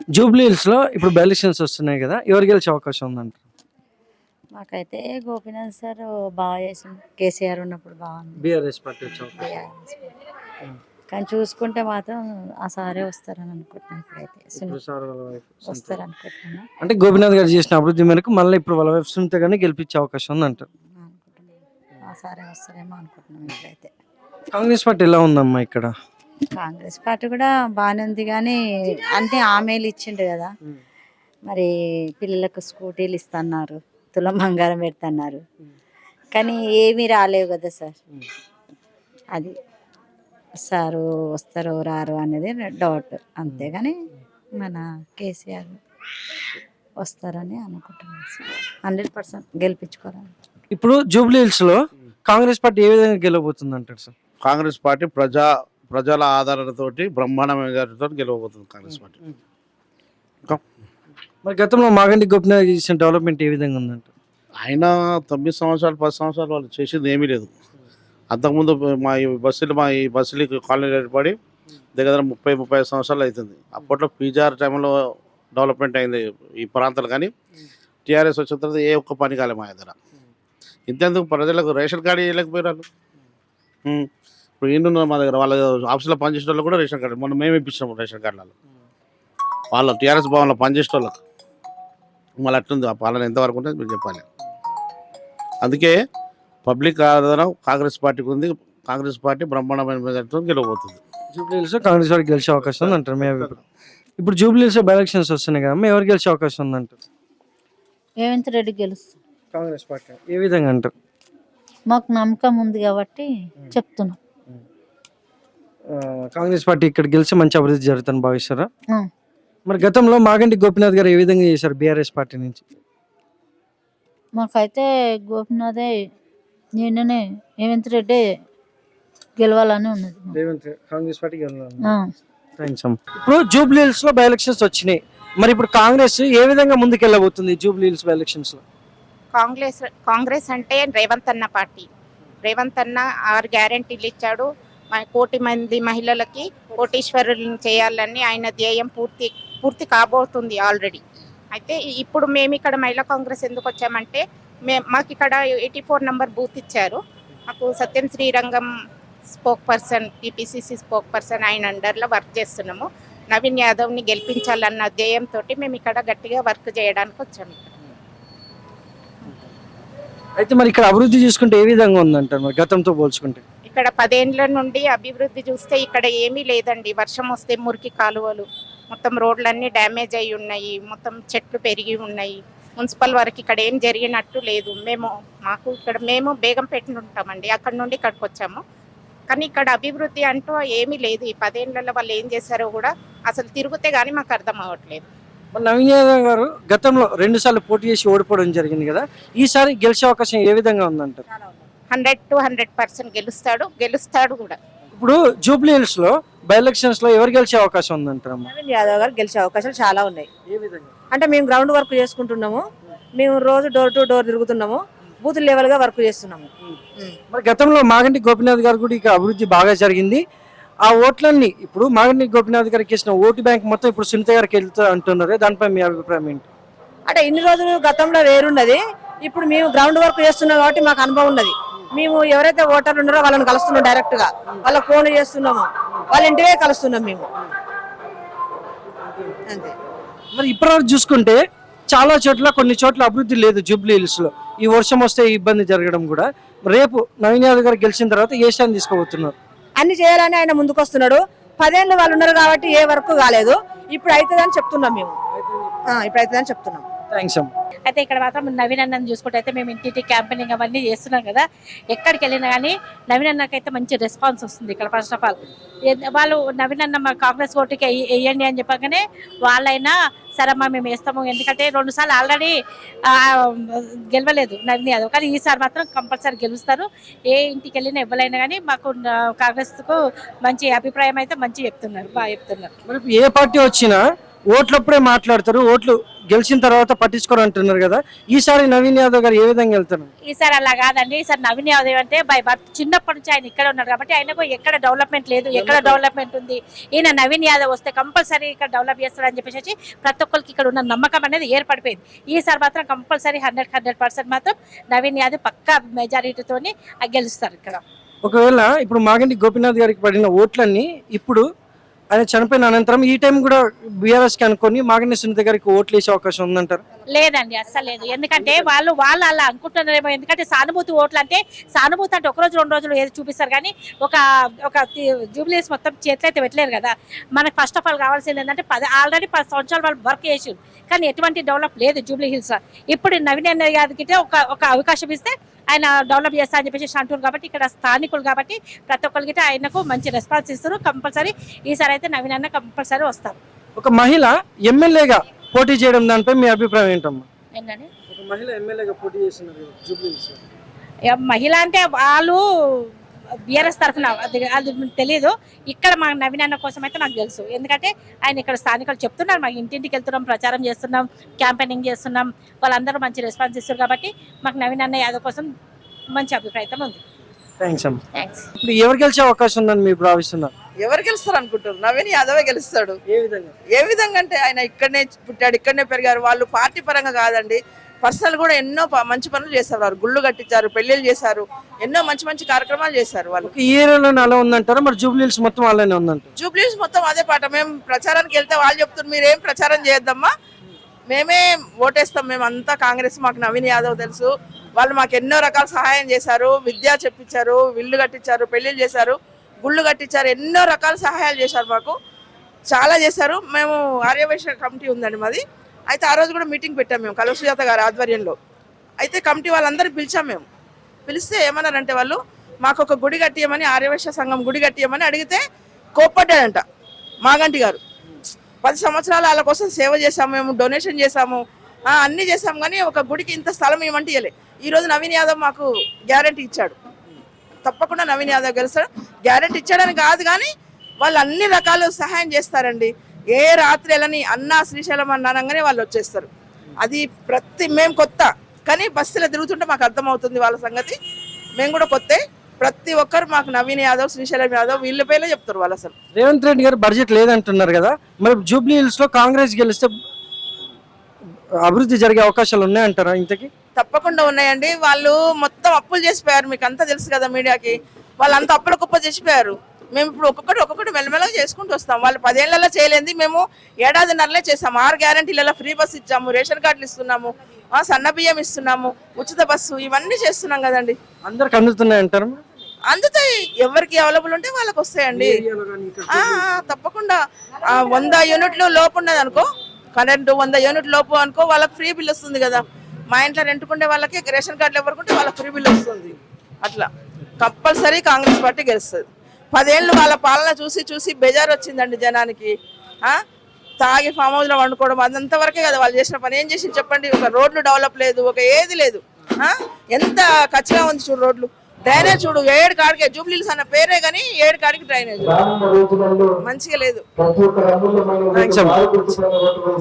Jubilee hills లో ఇప్పుడు by elections వస్తున్నాయి కదా, ఎవరు గెలిచే అవకాశం ఉందంట? మాకైతే గోపీనాథ్ సార్ బాగా చేసిండు. కేసీఆర్ ఉన్నప్పుడు బాగుంది. బీఆర్ఎస్ పార్టీ వచ్చే అవకాశం. BRS. కానీ చూసుకుంటే మాత్రం ఆ సారే వస్తారని అనుకుంటున్నాను. ఇప్పుడైతే ఇప్పుడు సార్ వాళ్ళ వైఫ్ సునీత. వస్తారు అనుకుంటున్నా అంటే గోపీనాథ్ గారు చేసిన అభివృద్ధి మేరకు మళ్ళీ ఇప్పుడు వాళ్ళ వైఫ్ సునీత గారిని గెలిపించే అవకాశం ఉందంట. ఆ సారే వస్తారేమో అనుకుంటున్నాం ఇప్పుడైతే. కాంగ్రెస్ పార్టీ ఎలా ఉందమ్మా ఇక్కడ? కాంగ్రెస్ పార్టీ కూడా బాగానే ఉంది కానీ అంటే హామీలు ఇచ్చిండు కదా, మరి పిల్లలకు స్కూటీలు ఇస్తున్నారు, తులం బంగారం పెడుతున్నారు, కానీ ఏమీ రాలేవు కదా సార్. అది సారు వస్తారో రారు అనేది డౌట్, అంతేగాని మన కేసీఆర్ వస్తారని అనుకుంటున్నాను సార్. 100% గెలిపించుకోవాలి. ఇప్పుడు జూబ్లీ హిల్స్ లో కాంగ్రెస్ పార్టీ ఏ విధంగా గెలవబోతుంది అంటారు సార్? కాంగ్రెస్ పార్టీ ప్రజల ఆదరణతోటి బ్రహ్మాండమైన గారితో గెలవబోతుంది కాంగ్రెస్ పార్టీ. ఇంకా మరి గతంలో మాగంటి గోపీనాథ్ చేసిన డెవలప్మెంట్ ఏ విధంగా ఉందంట? ఆయన 9 సంవత్సరాలు 10 సంవత్సరాలు వాళ్ళు చేసింది ఏమీ లేదు. అంతకుముందు ఈ బస్సులకి కాలనీ ఏర్పడి దగ్గర 30-35 సంవత్సరాలు అవుతుంది. అప్పట్లో పీజీఆర్ టైంలో డెవలప్మెంట్ అయింది ఈ ప్రాంతాలు, కానీ టీఆర్ఎస్ వచ్చిన తర్వాత ఏ ఒక్క పని కాలే మా దగ్గర. ఇంతెందుకు ప్రజలకు రేషన్ కార్డు ఇవ్వలేకపోయినారు. ఇప్పుడు ఏంటన్నా మా దగ్గర వాళ్ళ ఆఫీస్లో పనిచేసే వాళ్ళు కూడా రేషన్ కార్డు మొన్న మేము ఇప్పించినాము రేషన్ కార్డులలో వాళ్ళ టీఆర్ఎస్ భవన్లో పనిచేసే వాళ్ళకి. మళ్ళీ అట్లుంది ఆ పాలన ఎంతవరకు ఉంటుంది మీరు చెప్పాలి. అందుకే పబ్లిక్ ఆదరణ కాంగ్రెస్ పార్టీకి ఉంది. కాంగ్రెస్ పార్టీ బ్రహ్మాండమైన మెజారిటీతో గెలవబోతుంది. జూబ్లీ హిల్స్ లో కాంగ్రెస్ పార్టీ గెలిచే అవకాశం ఉంది అంటారు మీ అభిప్రాయం? ఇప్పుడు జూబ్లీ హిల్స్ బై ఎలక్షన్స్ వస్తున్నాయి కదా, ఎవరు గెలిచే అవకాశం ఉందంటారు? రేవంత్ రెడ్డి గెలుస్తారు. కాంగ్రెస్ పార్టీ ఏ విధంగా అంటారు? మాకు నమ్మకం ఉంది కాబట్టి చెప్తున్నాం. కాంగ్రెస్ పార్టీ ఇక్కడ గెలిచి మంచి అభివృద్ధి జరుగుతుందని భావిస్తారా? మరి గతంలో మాగంటి గోపీనాథ్ గారు ఏ విధంగా చేశారు బీఆర్ఎస్ పార్టీ నుంచి? మాకైతే గోపినాథే నిన్ననే రేవంత్ రెడ్డి గెలవాలని ఉన్నది. కాంగ్రెస్ పార్టీ ఇప్పుడు జూబ్లీ హిల్స్ లో బై ఎలక్షన్స్ వచ్చినాయి, మరి ఇప్పుడు కాంగ్రెస్ ఏ విధంగా ముందుకెళ్ళబోతుంది జూబ్లీ హిల్స్ బై ఎలక్షన్స్ లో? కాంగ్రెస్ అంటే రేవంత్ అన్న పార్టీ. రేవంత్ అన్న 6 గ్యారెంటీలు ఇచ్చాడు. కోటి మంది మహిళలకి కోటీశ్వరులను చేయాలని ఆయన ధ్యేయం పూర్తి కాబోతుంది ఆల్రెడీ. అయితే ఇప్పుడు మేము ఇక్కడ మహిళా కాంగ్రెస్ ఎందుకు వచ్చామంటే మాకు ఇక్కడ 84 నంబర్ బూత్ ఇచ్చారు. మాకు Satyam Srirangam spoke person, TPCC spoke person ఆయన అండర్లో వర్క్ చేస్తున్నాము. నవీన్ యాదవ్ని గెలిపించాలన్న ధ్యేయంతో మేము ఇక్కడ గట్టిగా వర్క్ చేయడానికి వచ్చాము. అయితే మరి ఇక్కడ అభివృద్ధి చూసుకుంటే ఏ విధంగా ఉందంటారు మరి గతంతో పోల్చుకుంటే? ఇక్కడ 10 ఏళ్ల నుండి అభివృద్ధి చూస్తే ఇక్కడ ఏమీ లేదండి. వర్షం వస్తే మురికి కాలువలు, మొత్తం రోడ్లన్నీ డ్యామేజ్ అయి ఉన్నాయి, మొత్తం చెట్లు పెరిగి ఉన్నాయి. మున్సిపల్ వరకు ఇక్కడ ఏం జరిగినట్టు లేదు. మేము బేగంపేట ఉంటామండి, అక్కడ నుండి ఇక్కడికి వచ్చాము. కానీ ఇక్కడ అభివృద్ధి అంటూ ఏమీ లేదు. ఈ 10 ఏళ్లలో వాళ్ళు ఏం చేశారో కూడా అసలు తిరిగితే కానీ మాకు అర్థం అవ్వట్లేదు. నవీన్ యాదవ్ గారు గతంలో 2 సార్లు పోటీ చేసి ఓడిపోవడం జరిగింది కదా, ఈసారి గెలిచే అవకాశం ఏ విధంగా ఉందంటారు? 100 to 100% గెలుస్తాడు కూడా. ఇప్పుడు జూబ్లీ హిల్స్ లో బై ఎలక్షన్స్ లో ఎవరు గెలిచే అవకాశం ఉందంటారు? నవీన్ యాదవ్ గారు గెలిచే అవకాశాలు చాలా ఉన్నాయి. ఏ విధంగా అంటే మేము గ్రౌండ్ వర్క్ చేసుకుంటున్నాము, మేము రోజు డోర్ టు డోర్ తిరుగుతున్నాము, బూత్ లెవెల్ గా వర్క్ చేస్తున్నాము. మరి గతంలో మాగంటి గోపీనాథ్ గారు కూడా ఇక అభివృద్ధి బాగా జరిగింది. ఆ ఓట్లన్నీ ఇప్పుడు మాగంటి గోపీనాథ్ గారికి ఇచ్చిన ఓటు బ్యాంక్ మొత్తం ఇప్పుడు సునీత గారికి వెళ్తా అంటున్నారు, దానిపై మీ అభిప్రాయం ఏంటి? అంటే ఇన్ని రోజులు గతంలో వేరున్నది, ఇప్పుడు మేము గ్రౌండ్ వర్క్ చేస్తున్నాం కాబట్టి మాకు అనుభవం ఉన్నది. మేము ఎవరైతే ఓటర్లు ఉన్నారో వాళ్ళని కలుస్తున్నాం, డైరెక్ట్ గా వాళ్ళకి ఫోన్ చేస్తున్నాము, వాళ్ళ ఇంటివే కలుస్తున్నాం మేము, అంతే. మరి ఇప్పటివరకు చూసుకుంటే చాలా చోట్ల కొన్ని చోట్ల అభివృద్ధి లేదు జూబ్లీ హిల్స్ లో. ఈ వర్షం వస్తే ఇబ్బంది జరగడం కూడా. రేపు నవీన్ యాదవ్ గారు గెలిచిన తర్వాత ఏ స్టాండ్ తీసుకోబోతున్నారు? అన్ని చేయాలని ఆయన ముందుకు వస్తున్నాడు. 10 ఏళ్ళు వాళ్ళు ఉన్నారు కాబట్టి ఏ వర్క్ కాలేదు. ఇప్పుడు అవుతుందని చెప్తున్నాం మేము, ఇప్పుడు అవుతుందని చెప్తున్నాం. థ్యాంక్స్ అమ్మ. అయితే ఇక్కడ మాత్రం నవీన్ అన్నని చూసుకుంటే అయితే మేము ఇంటింటి క్యాంపెయినింగ్ అవన్నీ చేస్తున్నాం కదా, ఎక్కడికి వెళ్ళినా కానీ నవీన్ అన్నకైతే మంచి రెస్పాన్స్ వస్తుంది ఇక్కడ. ఫస్ట్ ఆఫ్ ఆల్ వాళ్ళు నవీన్ అన్న మా కాంగ్రెస్ ఓటుకి వేయండి అని చెప్పగానే వాళ్ళైనా సరమ్మా మేము వేస్తాము, ఎందుకంటే 2 సార్లు ఆల్రెడీ గెలవలేదు నవీన్ యాదవ్, కానీ ఈసారి మాత్రం కంపల్సరీ గెలుస్తారు. ఏ ఇంటికి వెళ్ళినా ఎవరైనా కానీ మాకు కాంగ్రెస్కు మంచి అభిప్రాయం అయితే మంచి చెప్తున్నారు, బాగా చెప్తున్నారు. మరి ఏ పార్టీ వచ్చినా ఓట్లప్పుడే మాట్లాడతారు, ఓట్లు గెలిచిన తర్వాత పట్టించుకోరు అంటున్నారు కదా, ఈసారి నవీన్ యాదవ్ గారు ఏ విధంగా వెళ్తారు? ఈసారి అలా కాదండి. ఈసారి నవీన్ యాదవ్ అంటే బై బర్త్ చిన్నప్పటి నుంచి ఆయన ఇక్కడ ఉన్నారు కాబట్టి ఆయనకు ఎక్కడ డెవలప్మెంట్ లేదు, ఎక్కడ డెవలప్మెంట్ ఉంది. ఈయన నవీన్ యాదవ్ వస్తే కంపల్సరీ ఇక్కడ డెవలప్ చేస్తాడని చెప్పేసి ప్రతి ఒక్కరికి ఇక్కడ ఉన్న నమ్మకం అనేది ఏర్పడిపోయింది. ఈసారి మాత్రం కంపల్సరీ 100% మాత్రం నవీన్ యాదవ్ పక్కా మెజారిటీతోని గెలుస్తారు ఇక్కడ. ఒకవేళ ఇప్పుడు మాగంటి గోపీనాథ్ గారికి పడిన ఓట్లన్నీ ఇప్పుడు ఆయన చనిపోయిన అనంతరం ఈ టైం కూడా బీఆర్ఎస్ కి అనుకొని మాగంటి సునీత గారికి ఓట్లు వేసే అవకాశం ఉందంటారు? లేదండి, అస్సలు లేదు. ఎందుకంటే వాళ్ళు అలా అనుకుంటున్నారేమో. ఎందుకంటే సానుభూతి ఓట్లు అంటే సానుభూతి అంటే 1 రోజు 2 రోజులు ఏది చూపిస్తారు కానీ ఒక జూబ్లీస్ మొత్తం చేతులు అయితే పెట్టలేరు కదా. మనకు ఫస్ట్ ఆఫ్ ఆల్ కావాల్సింది ఏంటంటే ఆల్రెడీ 10 సంవత్సరాలు వాళ్ళు వర్క్ చేసారు కానీ ఎటువంటి డెవలప్ లేదు జూబ్లీ హిల్స్. ఇప్పుడు నవీన్ యాదవ్ గారికి ఒక అవకాశం ఇస్తే ఆయన డెవలప్ చేస్తా అని చెప్పేసి అంటున్నారు కాబట్టి ఇక్కడ స్థానికులు కాబట్టి ప్రతి ఒక్కరికి ఆయనకు మంచి రెస్పాన్స్ ఇస్తారు. కంపల్సరీ ఈసారి అయితే నవీన్ అన్న కంపల్సరీ వస్తారు. ఒక మహిళ ఎమ్మెల్యేగా పోటీ చేయడం దానిపై మీ అభిప్రాయం ఏంటమ్మా? ఏంటండి ఒక మహిళ ఎమ్మెల్యేగా పోటీ చేస్తున్నారు జూబ్లీ హిల్స్. మహిళ అంటే వాళ్ళు బీఆర్ఎస్ తరఫున అది తెలీదు. ఇక్కడ మా నవీన్ అన్న కోసం అయితే నాకు తెలుసు. ఎందుకంటే ఆయన ఇక్కడ స్థానికులు చెప్తున్నారు, మాకు ఇంటింటికి వెళ్తున్నాం, ప్రచారం చేస్తున్నాం, క్యాంపెయినింగ్ చేస్తున్నాం, వాళ్ళందరూ మంచి రెస్పాన్స్ ఇస్తారు కాబట్టి మాకు నవీన్ అన్న యాదవ్ కోసం మంచి అభిప్రాయం ఉంది. థ్యాంక్స్ అమ్మా. థ్యాంక్స్. ఇప్పుడు ఎవరు గెలిచే అవకాశం ఉందని మీరు భావిస్తున్నారు? ఎవరు గెలుస్తారు అనుకుంటారు? నవీన్ యాదవే గెలుస్తాడు. ఏ విధంగా అంటే ఆయన ఇక్కడనే పుట్టాడు, ఇక్కడనే పెరిగారు. వాళ్ళు పార్టీ పరంగా కాదండి, పర్సనల్ కూడా ఎన్నో మంచి పనులు చేస్తారు. వారు గుళ్ళు కట్టించారు, పెళ్లిళ్ళు చేశారు, ఎన్నో మంచి కార్యక్రమాలు చేశారు. వాళ్ళు ఈ ఏరియాలోనే అలా ఉందంటారా, మరి జూబ్లీ హిల్స్ మొత్తం అలానే ఉందంటారు? జూబ్లీస్ మొత్తం అదే పాట. మేము ప్రచారానికి వెళ్తే వాళ్ళు చెప్తున్నారు మీరేం ప్రచారం చేయొద్దమ్మా, మేమే ఓటేస్తాం, మేము అంతా కాంగ్రెస్, మాకు నవీన్ యాదవ్ తెలుసు, వాళ్ళు మాకు ఎన్నో రకాల సహాయం చేశారు, విద్య చెప్పించారు, ఇల్లు కట్టించారు, పెళ్లిళ్ళు చేశారు, గుళ్ళు కట్టించారు, ఎన్నో రకాల సహాయాలు చేశారు, మాకు చాలా చేశారు. మేము ఆర్యవైశ్య కమిటీ ఉందండి మాది. అయితే ఆ రోజు కూడా మీటింగ్ పెట్టాం మేము కలవసుజాత గారి ఆధ్వర్యంలో. అయితే కమిటీ వాళ్ళందరూ పిలిచాం. మేము పిలిస్తే ఏమన్నారంటే వాళ్ళు మాకు ఒక గుడి కట్టియమని, ఆర్యవైశ్య సంఘం గుడి కట్టియమని అడిగితే కోప్పడ్డాడంట మాగంటి గారు. 10 సంవత్సరాలు వాళ్ళ కోసం సేవ చేశాము, మేము డొనేషన్ చేశాము, అన్నీ చేశాము, కానీ ఒక గుడికి ఇంత స్థలం ఏమంటే ఇవ్వలే. ఈరోజు నవీన్ యాదవ్ మాకు గ్యారంటీ ఇచ్చాడు, తప్పకుండా నవీన్ యాదవ్ గెలుస్తాడు. గ్యారంటీ ఇచ్చాడని కాదు కానీ వాళ్ళు అన్ని రకాల సహాయం చేస్తారండి. ఏ రాత్రి వెళ్ళని అన్నా శ్రీశైలం అన్నానంగానే వాళ్ళు వచ్చేస్తారు. అది మేము కొత్త కానీ బస్సులో తిరుగుతుంటే మాకు అర్థమవుతుంది వాళ్ళ సంగతి. మేము కూడా కొత్తే. ప్రతి ఒక్కరు మాకు నవీన్ యాదవ్, శ్రీశైలం యాదవ్ వీళ్ళ పేర్లే చెప్తారు వాళ్ళు. అసలు రేవంత్ రెడ్డి గారు బడ్జెట్ లేదంటున్నారు కదా, మరి జూబ్లీ హిల్స్ లో కాంగ్రెస్ గెలిస్తే అభివృద్ధి జరిగే అవకాశాలు ఉన్నాయంటారా? ఇంతకీ తప్పకుండా ఉన్నాయండి. వాళ్ళు మొత్తం అప్పులు చేసిపోయారు, మీకు అంతా తెలుసు కదా మీడియాకి. వాళ్ళంతా అప్పుల కుప్ప చేసిపోయారు. మేము ఇప్పుడు ఒక్కొక్కటి మెల్లమెల్లగా చేసుకుంటూ వస్తాం. వాళ్ళు 10 ఏళ్లలో చేయలేంది మేము 1.5 ఏడాదిన్నరలే చేసాము. 6 గ్యారంటీలలో ఫ్రీ బస్సు ఇచ్చాము, రేషన్ కార్డులు ఇస్తున్నాము, సన్న బియ్యం ఇస్తున్నాము, ఉచిత బస్సు, ఇవన్నీ చేస్తున్నాం కదండి. అందరికి అందుతున్నాయి అంటారు? అందుతాయి, ఎవరికి అవైలబుల్ ఉంటే వాళ్ళకి వస్తాయండి. తప్పకుండా 100 యూనిట్లు లోపు ఉన్నది అనుకో, కరెంటు 100 యూనిట్ లోపు అనుకో, వాళ్ళకి ఫ్రీ బిల్ వస్తుంది కదా. మా ఇంట్లో రెంట్కుంటే వాళ్ళకి రేషన్ కార్డులు ఎవరుకుంటే వాళ్ళకి ఫ్రీ బిల్ వస్తుంది. అట్లా కంపల్సరీ కాంగ్రెస్ పార్టీ గెలుస్తుంది. 10 ఏళ్ళు వాళ్ళ పాలన చూసి బెజార్ వచ్చిందండి జనానికి. తాగి ఫామ్ హౌస్లో వండుకోవడం అదంతా వరకే కదా వాళ్ళు చేసిన పని. ఏం చేసి చెప్పండి? ఒక రోడ్లు డెవలప్ లేదు, ఒక ఏది లేదు. ఎంత ఖచ్చితంగా ఉంది చూడు రోడ్లు. డ్రైనేజ్ చూడు, 7 కాడికే జూబ్లీ హిల్స్ అన్న పేరే కానీ 7 కాడికి డ్రైనేజ్ మంచిగా లేదు.